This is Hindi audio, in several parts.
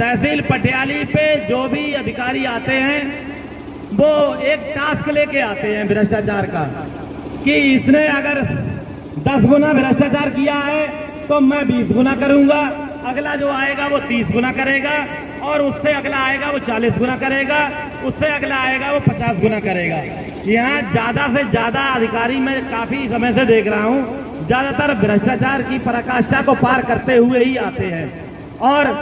तहसील पटियाली पे जो भी अधिकारी आते हैं वो एक टास्क लेके आते हैं भ्रष्टाचार का, कि इसने अगर 10 गुना भ्रष्टाचार किया है तो मैं 20 गुना करूंगा, अगला जो आएगा वो 30 गुना करेगा, और उससे अगला आएगा वो 40 गुना करेगा, उससे अगला आएगा वो 50 गुना करेगा। यहाँ ज्यादा से ज्यादा अधिकारी मैं काफी समय से देख रहा हूँ, ज्यादातर भ्रष्टाचार की पराकाष्ठा को पार करते हुए ही आते हैं, और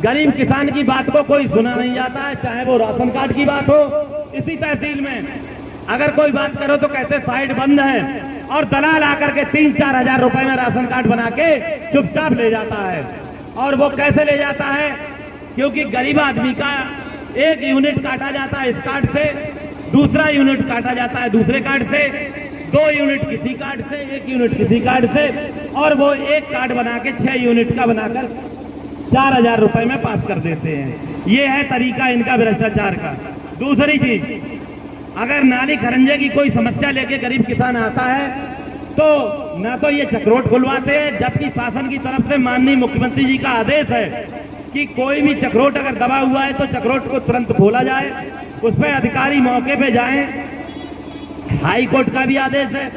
गरीब किसान की बात को कोई सुना नहीं जाता है, चाहे वो राशन कार्ड की बात हो। इसी तहसील में अगर कोई बात करो तो कहते साइट बंद है, और दलाल आकर के 3-4 हजार रुपए में राशन कार्ड बना के चुपचाप ले जाता है। और वो कैसे ले जाता है? क्योंकि गरीब आदमी का एक यूनिट काटा जाता है इस कार्ड से, दूसरा यूनिट काटा जाता है दूसरे कार्ड से, 2 यूनिट किसी कार्ड से, 1 यूनिट किसी कार्ड से, और वो एक कार्ड बना के 6 यूनिट का बनाकर 4000 रुपए में पास कर देते हैं। ये है तरीका इनका भ्रष्टाचार का। दूसरी चीज, अगर नाली खरंजे की कोई समस्या लेके गरीब किसान आता है तो ना तो ये चक्रोट खुलवाते हैं, जबकि शासन की तरफ से माननीय मुख्यमंत्री जी का आदेश है कि कोई भी चक्रोट अगर दबा हुआ है तो चक्रोट को तुरंत खोला जाए, उस पर अधिकारी मौके पे जाएं। हाई कोर्ट का भी आदेश है,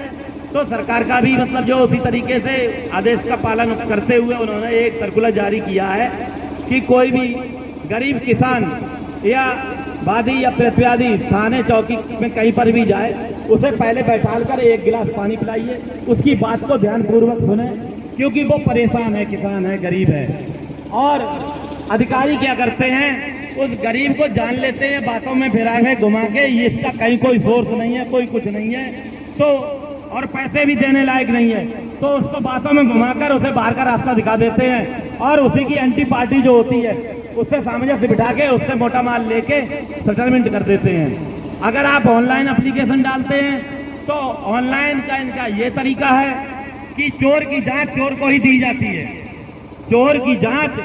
तो सरकार का भी मतलब जो उसी तरीके से आदेश का पालन करते हुए उन्होंने एक सर्कुलर जारी किया है कि कोई भी गरीब किसान या वादी या प्रत्याशी थाने चौकी में कहीं पर भी जाए, उसे पहले बैठाल कर 1 गिलास पानी पिलाइए, उसकी बात को ध्यानपूर्वक सुने, क्योंकि वो परेशान है, किसान है, गरीब है। और अधिकारी क्या करते हैं, उस गरीब को जान लेते हैं बातों में फिरा के घुमा के, इसका कहीं कोई सोर्स नहीं है, कोई कुछ नहीं है, तो और पैसे भी देने लायक नहीं है, तो उसको बातों में घुमाकर उसे बाहर का रास्ता दिखा देते हैं, और उसी की एंटी पार्टी जो होती है उससे सामंजस्य बिठा के उससे मोटा माल लेके सेटलमेंट कर देते हैं। अगर आप ऑनलाइन एप्लीकेशन डालते हैं तो ऑनलाइन का इनका ये तरीका है कि चोर की जांच चोर को ही दी जाती है, चोर की जांच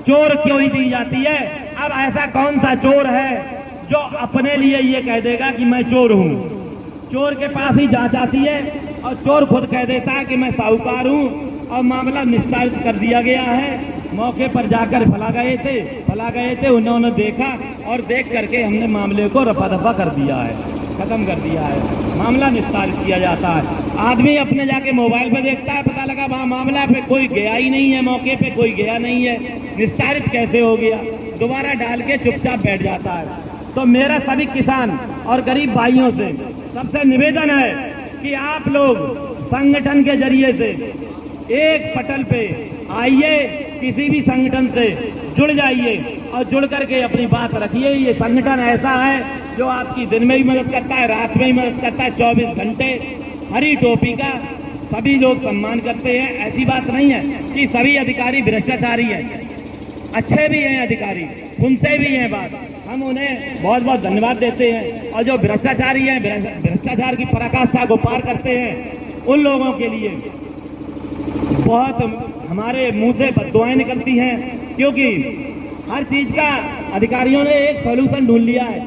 चोर क्यों ही दी जाती है। अब ऐसा कौन सा चोर है जो अपने लिए ये कह देगा कि मैं चोर हूं? चोर के पास ही जांच आती है और चोर खुद कह देता है कि मैं साहूकार हूं, और मामला निस्तारित कर दिया गया है। मौके पर जाकर फला गए थे, उन्होंने देखा और देख करके हमने मामले को रफा दफा कर दिया है, खत्म कर दिया है, मामला निस्तारित किया जाता है। आदमी अपने जाके मोबाइल पे देखता है, पता लगा वहां मामला पे कोई गया ही नहीं है, मौके पे कोई गया नहीं है, निस्तारित कैसे हो गया, दोबारा डाल के चुपचाप बैठ जाता है। तो मेरा सभी किसान और गरीब भाइयों से सबसे निवेदन है कि आप लोग संगठन के जरिए से एक पटल पे आइए, किसी भी संगठन से जुड़ जाइए और जुड़ करके अपनी बात रखिए। ये संगठन ऐसा है जो आपकी दिन में भी मदद करता है, रात में भी मदद करता है, 24 घंटे। हरी टोपी का सभी लोग सम्मान करते हैं। ऐसी बात नहीं है कि सभी अधिकारी भ्रष्टाचारी हैं, अच्छे भी हैं अधिकारी, सुनते भी हैं बात, हम उन्हें बहुत बहुत धन्यवाद देते हैं। और जो भ्रष्टाचारी हैं, भ्रष्टाचार की पराकाष्ठा को पार करते हैं, उन लोगों के लिए बहुत हमारे मुंह से बद्दुआएं निकलती हैं, क्योंकि हर चीज का अधिकारियों ने एक सॉल्यूशन ढूंढ लिया है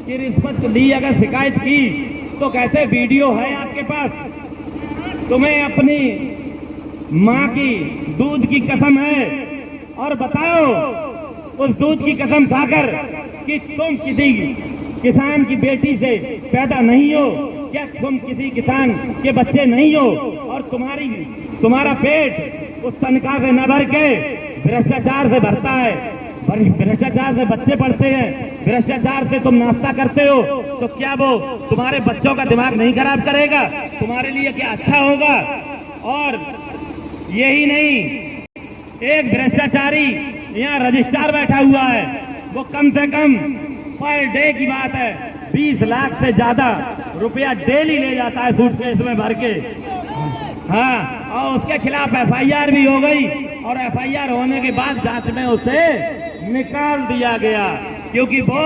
कि रिश्वत ली, अगर शिकायत की तो कहते वीडियो है आपके पास, तुम्हें अपनी माँ की दूध की कसम है और बताओ उस दूध की कसम खाकर कि तुम किसी किसान की बेटी से पैदा नहीं हो, क्या तुम किसी किसान के बच्चे नहीं हो, और तुम्हारा पेट उस तनख्वाह से न भर के भ्रष्टाचार से भरता है, भ्रष्टाचार से बच्चे पढ़ते हैं, भ्रष्टाचार से तुम नाश्ता करते हो, तो क्या वो तुम्हारे बच्चों का दिमाग नहीं खराब करेगा? तुम्हारे लिए क्या अच्छा होगा? और यही नहीं, एक भ्रष्टाचारी यहाँ रजिस्ट्रार बैठा हुआ है, वो कम से कम पर डे की बात है 20 लाख से ज्यादा रुपया डेली ले जाता है सूटकेस में भर के। हाँ, और उसके खिलाफ FIR भी हो गई, और FIR होने के बाद जांच में उसे निकाल दिया गया, क्योंकि वो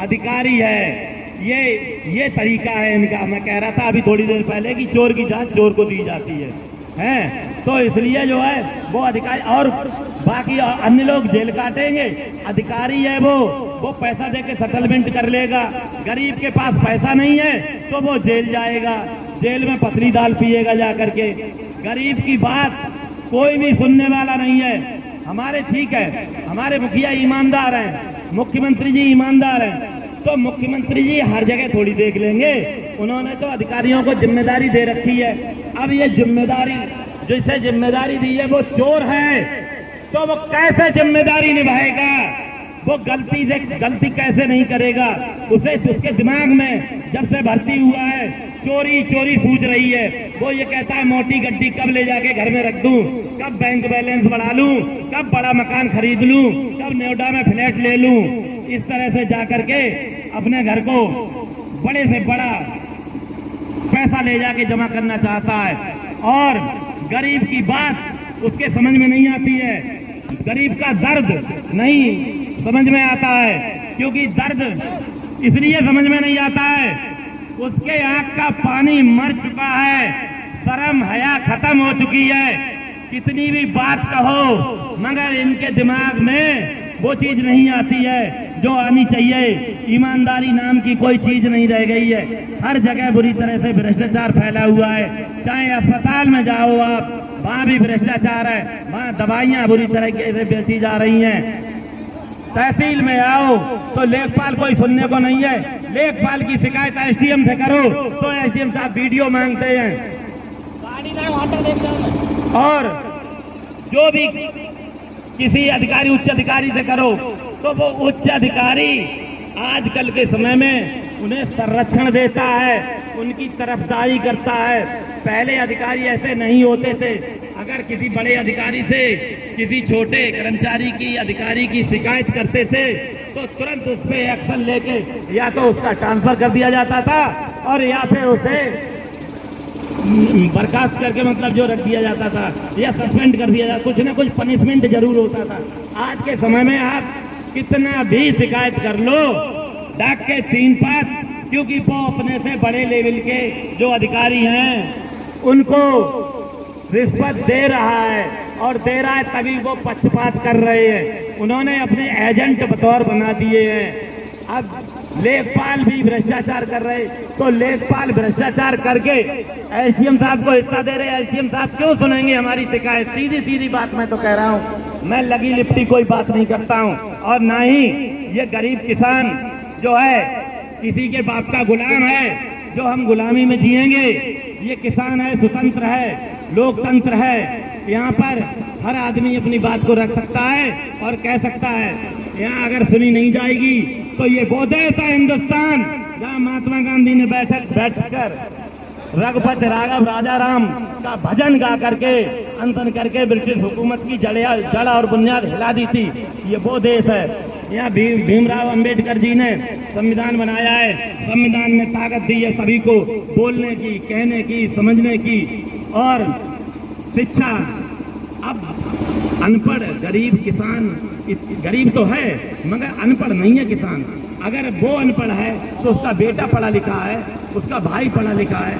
अधिकारी है। ये तरीका है इनका। मैं कह रहा था अभी थोड़ी देर पहले कि चोर की जांच चोर को दी जाती है, तो इसलिए जो है वो अधिकारी, और बाकी अन्य लोग जेल काटेंगे, अधिकारी है वो पैसा देके सेटलमेंट कर लेगा। गरीब के पास पैसा नहीं है तो वो जेल जाएगा, जेल में पथरी दाल पिएगा जा करके। गरीब की बात कोई भी सुनने वाला नहीं है। हमारे ठीक है, हमारे मुखिया ईमानदार हैं, मुख्यमंत्री जी ईमानदार हैं, तो मुख्यमंत्री जी हर जगह थोड़ी देख लेंगे। उन्होंने तो अधिकारियों को जिम्मेदारी दे रखी है। अब ये जिम्मेदारी, जिसे जिम्मेदारी दी है वो चोर है, तो वो कैसे जिम्मेदारी निभाएगा? वो गलती कैसे नहीं करेगा? उसे उसके दिमाग में जब से भर्ती हुआ है चोरी चोरी सूझ रही है। वो ये कहता है मोटी गड्डी कब ले जाके घर में रख दूं, कब बैंक बैलेंस बढ़ा लूं, कब बड़ा मकान खरीद लूं, कब नोएडा में फ्लैट ले लूं। इस तरह से जाकर के अपने घर को बड़े से बड़ा पैसा ले जाके जमा करना चाहता है, और गरीब की बात उसके समझ में नहीं आती है। गरीब का दर्द नहीं समझ में आता है, क्योंकि दर्द इसलिए समझ में नहीं आता है, उसके आंख का पानी मर चुका है, शर्म हया खत्म हो चुकी है। कितनी भी बात कहो मगर इनके दिमाग में वो चीज नहीं आती है जो आनी चाहिए। ईमानदारी नाम की कोई चीज नहीं रह गई है। हर जगह बुरी तरह से भ्रष्टाचार फैला हुआ है। चाहे अस्पताल में जाओ आप, वहां भी भ्रष्टाचार है, वहां दवाइयां बुरी तरह से बेची जा रही हैं। तहसील में आओ तो लेखपाल कोई सुनने को नहीं है। लेखपाल की शिकायत एसडीएम से करो तो एसडीएम साहब वीडियो मांगते हैं। और जो भी किसी अधिकारी उच्च अधिकारी से करो तो वो उच्च अधिकारी आजकल के समय में उन्हें संरक्षण देता है, उनकी तरफदारी करता है। पहले अधिकारी ऐसे नहीं होते थे। अगर किसी बड़े अधिकारी से किसी छोटे कर्मचारी की अधिकारी की शिकायत करते थे तो तुरंत उस पर एक्शन लेके या तो उसका ट्रांसफर कर दिया जाता था और या फिर उसे बर्खास्त करके मतलब जो रख दिया जाता था या सस्पेंड कर दिया जाता, कुछ ना कुछ पनिशमेंट जरूर होता था। आज के समय में आप कितना भी शिकायत कर लो, डाक के 3 पात, क्योंकि वो अपने से बड़े लेवल के जो अधिकारी हैं उनको रिश्वत दे रहा है, और दे रहा है तभी वो पक्षपात कर रहे हैं। उन्होंने अपने एजेंट बतौर बना दिए हैं। अब लेखपाल भी भ्रष्टाचार कर रहे, तो लेखपाल भ्रष्टाचार करके एसडीएम साहब को हिस्सा दे रहे। एसडीएम साहब क्यों सुनेंगे हमारी शिकायत? सीधी सीधी बात मैं तो कह रहा हूँ, मैं लगी लिपटी कोई बात नहीं करता हूँ। और ना ही ये गरीब किसान जो है किसी के बाप का गुलाम है जो हम गुलामी में जिएंगे। ये किसान है, स्वतंत्र है, लोकतंत्र है। यहाँ पर हर आदमी अपनी बात को रख सकता है और कह सकता है। यहाँ अगर सुनी नहीं जाएगी तो ये वो देश है हिंदुस्तान जहाँ महात्मा गांधी ने बैठकर रघुपति राघव राजा राम का भजन गा करके अनशन करके ब्रिटिश हुकूमत की जड़ और बुनियाद हिला दी थी। ये वो देश है। यहाँ भीमराव अंबेडकर जी ने संविधान बनाया है। संविधान में ताकत दी है सभी को बोलने की, कहने की, समझने की और शिक्षा। अब अनपढ़ गरीब किसान, गरीब तो है मगर अनपढ़ नहीं है किसान। अगर वो अनपढ़ है तो उसका बेटा पढ़ा लिखा है, उसका भाई पढ़ा लिखा है।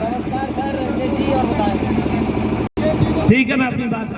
ठीक है, मैं अपनी बात